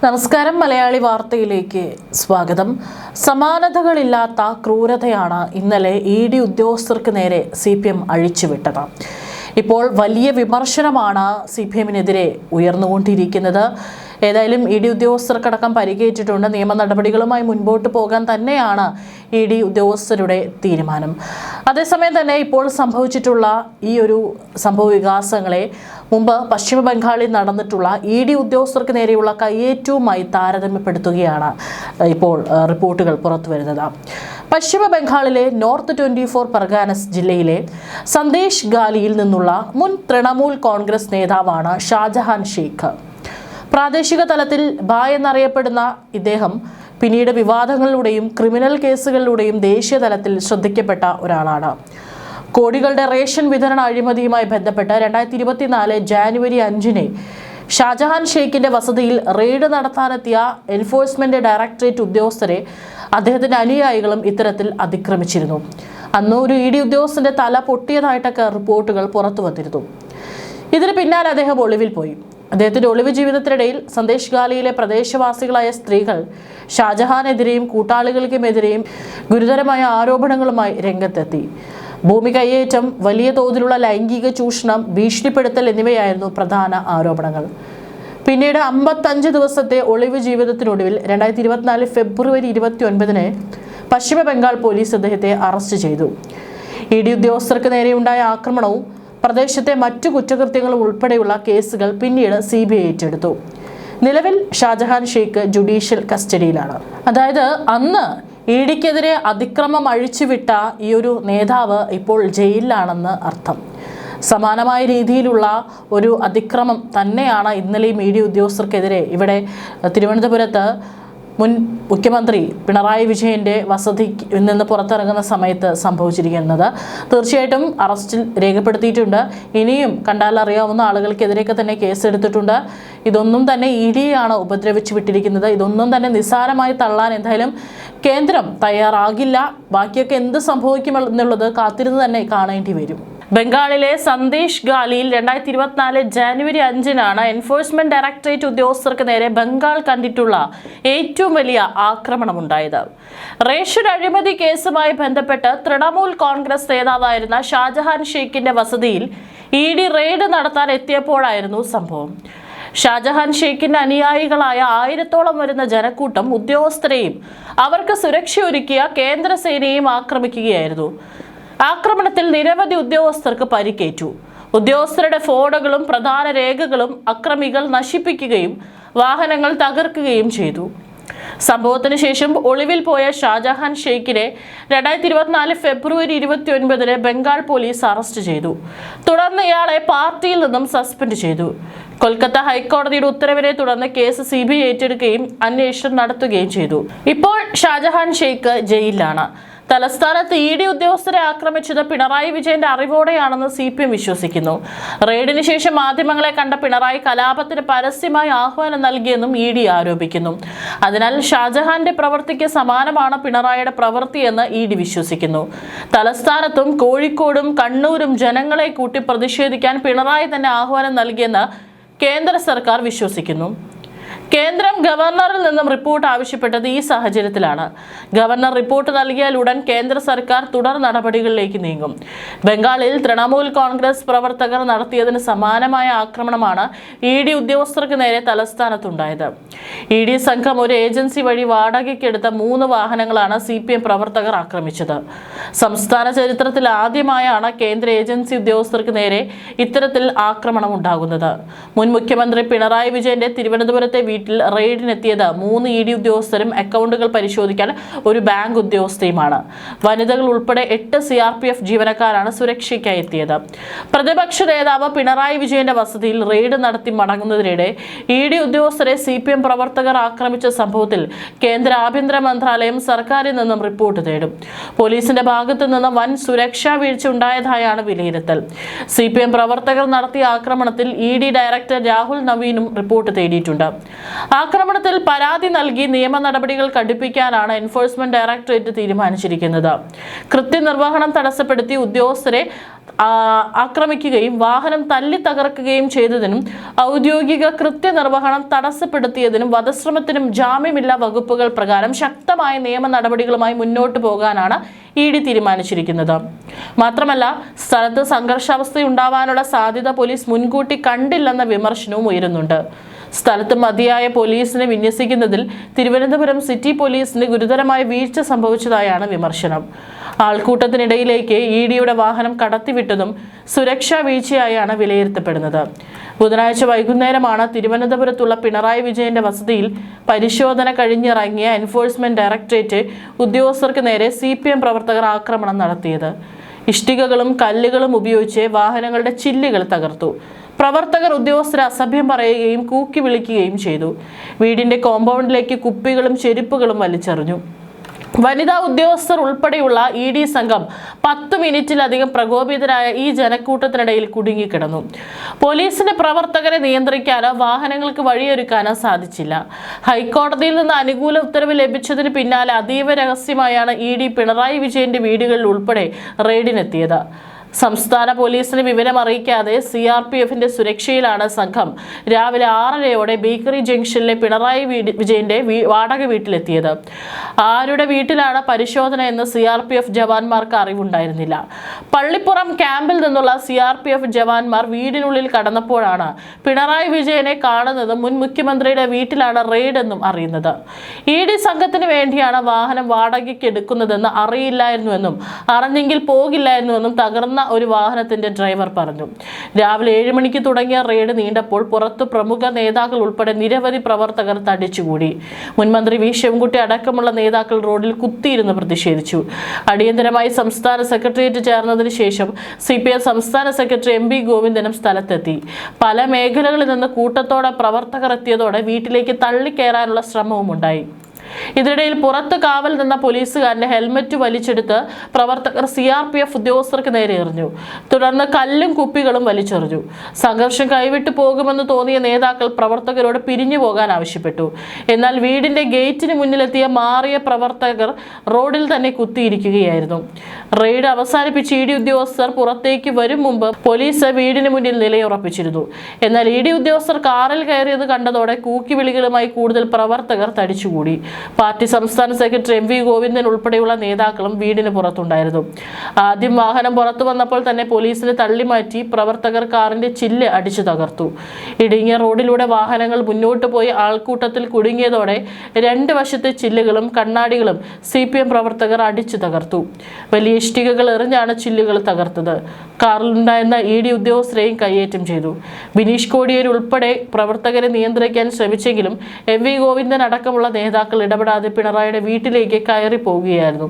നമസ്കാരം. മലയാളി വാർത്തയിലേക്ക് സ്വാഗതം. സമാനതകളില്ലാത്ത ക്രൂരതയാണ് ഇന്നലെ ഇഡി ഉദ്യോഗസ്ഥർക്ക് നേരെ CPM അഴിച്ചുവിട്ടത്. ഇപ്പോൾ വലിയ വിമർശനമാണ് CPMനെതിരെ ഉയർന്നുകൊണ്ടിരിക്കുന്നത്. ഏതായാലും ഇഡി ഉദ്യോഗസ്ഥർക്കടക്കം പരിക്കേറ്റിട്ടുണ്ട്. നിയമ നടപടികളുമായി മുൻപോട്ട് പോകാൻ തന്നെയാണ് ഇഡി ഉദ്യോഗസ്ഥരുടെ തീരുമാനം. അതേസമയം തന്നെ ഇപ്പോൾ സംഭവിച്ചിട്ടുള്ള ഈ ഒരു സംഭവ വികാസങ്ങളെ മുമ്പ് പശ്ചിമ ബംഗാളിൽ നടന്നിട്ടുള്ള ഇഡി ഉദ്യോഗസ്ഥർക്ക് നേരെയുള്ള കയ്യേറ്റവുമായി താരതമ്യപ്പെടുത്തുകയാണ് ഇപ്പോൾ റിപ്പോർട്ടുകൾ പുറത്തുവരുന്നത്. പശ്ചിമ ബംഗാളിലെ നോർത്ത് 24 പർഗാനസ് ജില്ലയിലെ സന്ദേശ് ഗാലിയിൽ നിന്നുള്ള മുൻ തൃണമൂൽ കോൺഗ്രസ് നേതാവാണ് ഷാജഹാൻ ഷെയ്ഖ്. പ്രാദേശിക തലത്തിൽ ബായ് എന്നറിയപ്പെടുന്ന ഇദ്ദേഹം പിന്നീട് വിവാദങ്ങളിലൂടെയും ക്രിമിനൽ കേസുകളിലൂടെയും ദേശീയ തലത്തിൽ ശ്രദ്ധിക്കപ്പെട്ട ഒരാളാണ്. കോടികളുടെ റേഷൻ വിതരണ അഴിമതിയുമായി ബന്ധപ്പെട്ട് 2024 ജാനുവരി 5 ഷാജഹാൻ ഷെയ്ഖിന്റെ വസതിയിൽ റെയ്ഡ് നടത്താനെത്തിയ എൻഫോഴ്സ്മെന്റ് ഡയറക്ടറേറ്റ് ഉദ്യോഗസ്ഥരെ അദ്ദേഹത്തിന്റെ അനുയായികളും ഇത്തരത്തിൽ അതിക്രമിച്ചിരുന്നു. അന്ന് ഒരു ഇഡി ഉദ്യോഗസ്ഥന്റെ തല പൊട്ടിയതായിട്ടൊക്കെ റിപ്പോർട്ടുകൾ പുറത്തു വന്നിരുന്നു. ഇതിന് പിന്നാലെ അദ്ദേഹം ഒളിവിൽ പോയി. അദ്ദേഹത്തിന്റെ ഒളിവ് ജീവിതത്തിനിടയിൽ സന്ദേശ് ഗാലിയിലെ പ്രദേശവാസികളായ സ്ത്രീകൾ ഷാജഹാനെതിരെയും കൂട്ടാളികൾക്കുമെതിരെയും ഗുരുതരമായ ആരോപണങ്ങളുമായി രംഗത്തെത്തി. ഭൂമി കയ്യേറ്റം, വലിയ തോതിലുള്ള ലൈംഗിക ചൂഷണം, ഭീഷണിപ്പെടുത്തൽ എന്നിവയായിരുന്നു പ്രധാന ആരോപണങ്ങൾ. പിന്നീട് 55 ദിവസത്തെ ഒളിവ് ജീവിതത്തിനൊടുവിൽ 2024 ഫെബ്രുവരി 29 പശ്ചിമ ബംഗാൾ പോലീസ് അദ്ദേഹത്തെ അറസ്റ്റ് ചെയ്തു. ഇഡി ഉദ്യോഗസ്ഥർക്ക് നേരെയുണ്ടായ ആക്രമണവും പ്രദേശത്തെ മറ്റു കുറ്റകൃത്യങ്ങളും ഉൾപ്പെടെയുള്ള കേസുകൾ പിന്നീട് CBI ഏറ്റെടുത്തു. നിലവിൽ ഷാജഹാൻ ഷെയ്ഖ് ജുഡീഷ്യൽ കസ്റ്റഡിയിലാണ്. അതായത് അന്ന് ഇഡിക്കെതിരെ അതിക്രമം അഴിച്ചുവിട്ട ഈ ഒരു നേതാവ് ഇപ്പോൾ ജയിലിലാണെന്ന് അർത്ഥം. സമാനമായ രീതിയിലുള്ള ഒരു അതിക്രമം തന്നെയാണ് ഇന്നലെയും ഇഡി ഉദ്യോഗസ്ഥർക്കെതിരെ ഇവിടെ തിരുവനന്തപുരത്ത് മുൻ മുഖ്യമന്ത്രി പിണറായി വിജയന്റെ വസതിയിൽ നിന്ന് പുറത്തിറങ്ങുന്ന സമയത്ത് സംഭവിച്ചിരിക്കുന്നത്. തീർച്ചയായിട്ടും അറസ്റ്റിൽ രേഖപ്പെടുത്തിയിട്ടുണ്ട്. ഇനിയും കണ്ടാൽ അറിയാവുന്ന ആളുകൾക്കെതിരെയൊക്കെ തന്നെ കേസെടുത്തിട്ടുണ്ട്. ഇതൊന്നും തന്നെ ഇഡിയാണ് ഉപദ്രവിച്ചു വിട്ടിരിക്കുന്നത്. ഇതൊന്നും തന്നെ നിസ്സാരമായി തള്ളാൻ എന്തായാലും കേന്ദ്രം തയ്യാറാകില്ല. ബാക്കിയൊക്കെ എന്ത് സംഭവിക്കുമെന്നുള്ളത് കാത്തിരുന്ന് തന്നെ കാണേണ്ടി വരും. ബംഗാളിലെ സന്ദേശ് ഗാലിയിൽ 2024 ജാനുവരി 5 എൻഫോഴ്സ്മെന്റ് ഡയറക്ടറേറ്റ് ഉദ്യോഗസ്ഥർക്ക് നേരെ ബംഗാൾ കണ്ടിട്ടുള്ള ഏറ്റവും വലിയ ആക്രമണമുണ്ടായത്. റേഷൻ അഴിമതി കേസുമായി ബന്ധപ്പെട്ട് തൃണമൂൽ കോൺഗ്രസ് നേതാവായിരുന്ന ഷാജഹാൻ ഷെയ്ഖിന്റെ വസതിയിൽ ഇഡി റെയ്ഡ് നടത്താൻ എത്തിയപ്പോഴായിരുന്നു സംഭവം. ഷാജഹാൻ ഷെയ്ഖിന്റെ അനുയായികളായ 1000-ഓളം വരുന്ന ജനക്കൂട്ടം ഉദ്യോഗസ്ഥരെയും അവർക്ക് സുരക്ഷയൊരുക്കിയ കേന്ദ്രസേനയെയും ആക്രമിക്കുകയായിരുന്നു. ആക്രമണത്തിൽ നിരവധി ഉദ്യോഗസ്ഥർക്ക് പരിക്കേറ്റു. ഉദ്യോഗസ്ഥരുടെ ഫോണുകളും പ്രധാന രേഖകളും അക്രമികൾ നശിപ്പിക്കുകയും വാഹനങ്ങൾ തകർക്കുകയും ചെയ്തു. സംഭവത്തിന് ശേഷം ഒളിവിൽ പോയ ഷാജഹാൻ ഷെയ്ഖിനെ 2024 ഫെബ്രുവരി 29 ബംഗാൾ പോലീസ് അറസ്റ്റ് ചെയ്തു. തുടർന്ന് ഇയാളെ പാർട്ടിയിൽ നിന്നും സസ്പെൻഡ് ചെയ്തു. കൊൽക്കത്ത ഹൈക്കോടതിയുടെ ഉത്തരവിനെ തുടർന്ന് കേസ് CBI ഏറ്റെടുക്കുകയും അന്വേഷണം നടത്തുകയും ചെയ്തു. ഇപ്പോൾ ഷാജഹാൻ ഷെയ്ഖ് ജയിലിലാണ്. തലസ്ഥാനത്ത് ഇഡി ഉദ്യോഗസ്ഥരെ ആക്രമിച്ചത് പിണറായി വിജയന്റെ അറിവോടെയാണെന്ന് CPM വിശ്വസിക്കുന്നു. റെയ്ഡിന് ശേഷം മാധ്യമങ്ങളെ കണ്ട പിണറായി കലാപത്തിന് പരസ്യമായി ആഹ്വാനം നൽകിയെന്നും ഇഡി ആരോപിക്കുന്നു. അതിനാൽ ഷാജഹാന്റെ പ്രവൃത്തിക്ക് സമാനമാണ് പിണറായിയുടെ പ്രവൃത്തിയെന്ന് ഇഡി വിശ്വസിക്കുന്നു. തലസ്ഥാനത്തും കോഴിക്കോടും കണ്ണൂരും ജനങ്ങളെ കൂട്ടി പ്രതിഷേധിക്കാൻ പിണറായി തന്നെ ആഹ്വാനം നൽകിയെന്ന് കേന്ദ്ര സർക്കാർ വിശ്വസിക്കുന്നു. കേന്ദ്രം ഗവർണറിൽ നിന്നും റിപ്പോർട്ട് ആവശ്യപ്പെട്ടത് ഈ സാഹചര്യത്തിലാണ്. ഗവർണർ റിപ്പോർട്ട് നൽകിയാൽ ഉടൻ കേന്ദ്ര സർക്കാർ തുടർ നടപടികളിലേക്ക് നീങ്ങും. ബംഗാളിൽ തൃണമൂൽ കോൺഗ്രസ് പ്രവർത്തകർ നടത്തിയതിന് സമാനമായ ആക്രമണമാണ് ഇഡി ഉദ്യോഗസ്ഥർക്ക് നേരെ തലസ്ഥാനത്തുണ്ടായത്. ഇഡി സംഘം ഒരു ഏജൻസി വഴി വാടകയ്ക്കെടുത്ത 3 വാഹനങ്ങളാണ് CPM പ്രവർത്തകർ ആക്രമിച്ചത്. സംസ്ഥാന ചരിത്രത്തിൽ ആദ്യമായാണ് കേന്ദ്ര ഏജൻസി ഉദ്യോഗസ്ഥർക്ക് നേരെ ഇത്തരത്തിൽ ആക്രമണം ഉണ്ടാകുന്നത്. മുൻ മുഖ്യമന്ത്രി പിണറായി വിജയന്റെ തിരുവനന്തപുരത്തെ വീട്ടിൽ റെയ്ഡിനെത്തിയത് 3 ഇഡി ഉദ്യോഗസ്ഥരും അക്കൗണ്ടുകൾ പരിശോധിക്കാൻ ഒരു ബാങ്ക് ഉദ്യോഗസ്ഥയുമാണ്. വനിതകൾ ഉൾപ്പെടെ 8 CRPF ജീവനക്കാരാണ് സുരക്ഷയ്ക്കായി എത്തിയത്. പ്രതിപക്ഷ നേതാവ് പിണറായി വിജയന്റെ വസതിയിൽ റെയ്ഡ് നടത്തി മടങ്ങുന്നതിനിടെ ഇഡി ഉദ്യോഗസ്ഥരെ CPM പ്രവർത്തകർ ആക്രമിച്ച സംഭവത്തിൽ കേന്ദ്ര ആഭ്യന്തര മന്ത്രാലയം സർക്കാരിൽ നിന്നും റിപ്പോർട്ട് തേടും. പോലീസിന്റെ ഭാഗത്തു നിന്ന് വൻ സുരക്ഷാ വീഴ്ച ഉണ്ടായതായാണ് വിലയിരുത്തൽ. CPM പ്രവർത്തകർ നടത്തിയ ആക്രമണത്തിൽ ഇഡി ഡയറക്ടർ രാഹുൽ നവീനും റിപ്പോർട്ട് തേടിയിട്ടുണ്ട്. ആക്രമണത്തിൽ പരാതി നൽകി നിയമ നടപടികൾ കടുപ്പിക്കാനാണ് എൻഫോഴ്സ്മെന്റ് ഡയറക്ടറേറ്റ് തീരുമാനിച്ചിരിക്കുന്നത്. കൃത്യനിർവഹണം തടസ്സപ്പെടുത്തി ഉദ്യോഗസ്ഥരെ ആക്രമിക്കുകയും വാഹനം തല്ലി തകർക്കുകയും ചെയ്തതിനും ഔദ്യോഗിക കൃത്യനിർവഹണം തടസ്സപ്പെടുത്തിയതിനും വധശ്രമത്തിനും ജാമ്യമില്ലാ വകുപ്പുകൾ പ്രകാരം ശക്തമായ നിയമ നടപടികളുമായി മുന്നോട്ട് പോകാനാണ് ED തീരുമാനിച്ചിരിക്കുന്നത്. മാത്രമല്ല, സ്ഥലത്ത് സംഘർഷാവസ്ഥയുണ്ടാവാനുള്ള സാധ്യത പോലീസ് മുൻകൂട്ടി കണ്ടില്ലെന്ന വിമർശനവും ഉയരുന്നുണ്ട്. സ്ഥലത്ത് മതിയായ പോലീസിനെ വിന്യസിക്കുന്നതിൽ തിരുവനന്തപുരം സിറ്റി പോലീസിന് ഗുരുതരമായ വീഴ്ച സംഭവിച്ചതായാണ് വിമർശനം. ആൾക്കൂട്ടത്തിനിടയിലേക്ക് EDയുടെ വാഹനം കടത്തിവിട്ടതും സുരക്ഷാ വീഴ്ചയായാണ് വിലയിരുത്തപ്പെടുന്നത്. ബുധനാഴ്ച വൈകുന്നേരമാണ് തിരുവനന്തപുരത്തുള്ള പിണറായി വിജയന്റെ വസതിയിൽ പരിശോധന കഴിഞ്ഞിറങ്ങിയ എൻഫോഴ്സ്മെന്റ് ഡയറക്ടറേറ്റ് ഉദ്യോഗസ്ഥർക്ക് നേരെ CPM പ്രവർത്തകർ ആക്രമണം നടത്തിയത്. ഇഷ്ടികകളും കല്ലുകളും ഉപയോഗിച്ച് വാഹനങ്ങളുടെ ചില്ലുകൾ തകർത്തു. പ്രവർത്തകർ ഉദ്യോഗസ്ഥരെ അസഭ്യം പറയുകയും കൂക്കി വിളിക്കുകയും ചെയ്തു. വീടിന്റെ കോമ്പൗണ്ടിലേക്ക് കുപ്പികളും ചെരുപ്പുകളും വലിച്ചെറിഞ്ഞു. വനിതാ ഉദ്യോഗസ്ഥർ ഉൾപ്പെടെയുള്ള ED സംഘം 10 മിനിറ്റിലധികം പ്രകോപിതരായ ഈ ജനക്കൂട്ടത്തിനിടയിൽ കുടുങ്ങിക്കിടന്നു. പോലീസിന്റെ പ്രവർത്തകരെ നിയന്ത്രിക്കാനോ വാഹനങ്ങൾക്ക് വഴിയൊരുക്കാനോ സാധിച്ചില്ല. ഹൈക്കോടതിയിൽ നിന്ന് അനുകൂല ഉത്തരവ് ലഭിച്ചതിന് പിന്നാലെ അതീവ രഹസ്യമായാണ് ED പിണറായി വിജയന്റെ വീടുകളിൽ ഉൾപ്പെടെ റെയ്ഡിനെത്തിയത്. സംസ്ഥാന പോലീസിന് വിവരം അറിയിക്കാതെ CRPFന്റെ സുരക്ഷയിലാണ് സംഘം രാവിലെ 6:30 ബേക്കറി ജംഗ്ഷനിലെ പിണറായി വിജയന്റെ വാടക വീട്ടിലെത്തിയത്. ആരുടെ വീട്ടിലാണ് പരിശോധന എന്ന് CRPF ജവാന്മാർക്ക് അറിവുണ്ടായിരുന്നില്ല. പള്ളിപ്പുറം ക്യാമ്പിൽ നിന്നുള്ള CRPF ജവാന്മാർ വീടിനുള്ളിൽ കടന്നപ്പോഴാണ് പിണറായി വിജയനെ കാണുന്നതും മുൻ മുഖ്യമന്ത്രിയുടെ വീട്ടിലാണ് റെയ്ഡ് എന്നും അറിയുന്നത്. ED സംഘത്തിന് വേണ്ടിയാണ് വാഹനം വാടകയ്ക്ക് എടുക്കുന്നതെന്ന് അറിയില്ലായിരുന്നുവെന്നും അറിഞ്ഞെങ്കിൽ പോകില്ലായിരുന്നുവെന്നും തകർന്ന ഒരു വാഹനത്തിന്റെ ഡ്രൈവർ പറഞ്ഞു. രാവിലെ 7 മണിക്ക് തുടങ്ങിയ റെയ്ഡ് നീണ്ടപ്പോൾ പുറത്തു പ്രമുഖ നേതാക്കൾ ഉൾപ്പെടെ നിരവധി പ്രവർത്തകർ തടിച്ചുകൂടി. മുൻമന്ത്രി V ശിവൻകുട്ടി അടക്കമുള്ള നേതാക്കൾ റോഡിൽ കുത്തിയിരുന്ന് പ്രതിഷേധിച്ചു. അടിയന്തരമായി സംസ്ഥാന സെക്രട്ടേറിയറ്റ് ചേർന്നതിന് ശേഷം CPM സംസ്ഥാന സെക്രട്ടറി MB ഗോവിന്ദനും സ്ഥലത്തെത്തി. പല മേഖലകളിൽ നിന്ന് കൂട്ടത്തോടെ പ്രവർത്തകർ എത്തിയതോടെ വീട്ടിലേക്ക് തള്ളിക്കയറാനുള്ള ശ്രമവും ഉണ്ടായി. ഇതിനിടയിൽ പുറത്ത് കാവൽ നിന്ന പോലീസുകാരന്റെ ഹെൽമറ്റ് വലിച്ചെടുത്ത് പ്രവർത്തകർ CRPF ഉദ്യോഗസ്ഥർക്ക് നേരെ എറിഞ്ഞു. തുടർന്ന് കല്ലും കുപ്പികളും വലിച്ചെറിഞ്ഞു. സംഘർഷം കൈവിട്ടു പോകുമെന്ന് തോന്നിയ നേതാക്കൾ പ്രവർത്തകരോട് പിരിഞ്ഞു പോകാൻ ആവശ്യപ്പെട്ടു. എന്നാൽ വീടിന്റെ ഗേറ്റിന് മുന്നിലെത്തിയ മാറിയ പ്രവർത്തകർ റോഡിൽ തന്നെ കുത്തിയിരിക്കുകയായിരുന്നു. റെയ്ഡ് അവസാനിപ്പിച്ച് ED ഉദ്യോഗസ്ഥർ പുറത്തേക്ക് വരും മുമ്പ് പോലീസ് വീടിന് മുന്നിൽ നിലയുറപ്പിച്ചിരുന്നു. എന്നാൽ ED ഉദ്യോഗസ്ഥർ കാറിൽ കയറിയത് കണ്ടതോടെ കൂക്കിവിളികളുമായി കൂടുതൽ പ്രവർത്തകർ തടിച്ചുകൂടി. പാർട്ടി സംസ്ഥാന സെക്രട്ടറി MV ഗോവിന്ദൻ ഉൾപ്പെടെയുള്ള നേതാക്കളും വീടിന് പുറത്തുണ്ടായിരുന്നു. ആദ്യം വാഹനം പുറത്തു വന്നപ്പോൾ തന്നെ പോലീസിനെ തള്ളിമാറ്റി പ്രവർത്തകർ കാറിന്റെ ചില്ല് അടിച്ചു തകർത്തു. ഇടുങ്ങിയ റോഡിലൂടെ വാഹനങ്ങൾ മുന്നോട്ട് പോയി ആൾക്കൂട്ടത്തിൽ കുടുങ്ങിയതോടെ 2 വശത്തെ ചില്ലുകളും കണ്ണാടികളും CPM പ്രവർത്തകർ അടിച്ചു തകർത്തു. വലിയ ഇഷ്ടികകൾ എറിഞ്ഞാണ് ചില്ലുകൾ തകർത്തത്. കാറിലുണ്ടായിരുന്ന ED ഉദ്യോഗസ്ഥരെയും കയ്യേറ്റം ചെയ്തു. ബിനീഷ് കോടിയേരി ഉൾപ്പെടെ പ്രവർത്തകരെ നിയന്ത്രിക്കാൻ ശ്രമിച്ചെങ്കിലും MV ഗോവിന്ദൻ അടക്കമുള്ള നേതാക്കൾ ഇടപെടാതെ പിണറായിയുടെ വീട്ടിലേക്ക് കയറി പോവുകയായിരുന്നു.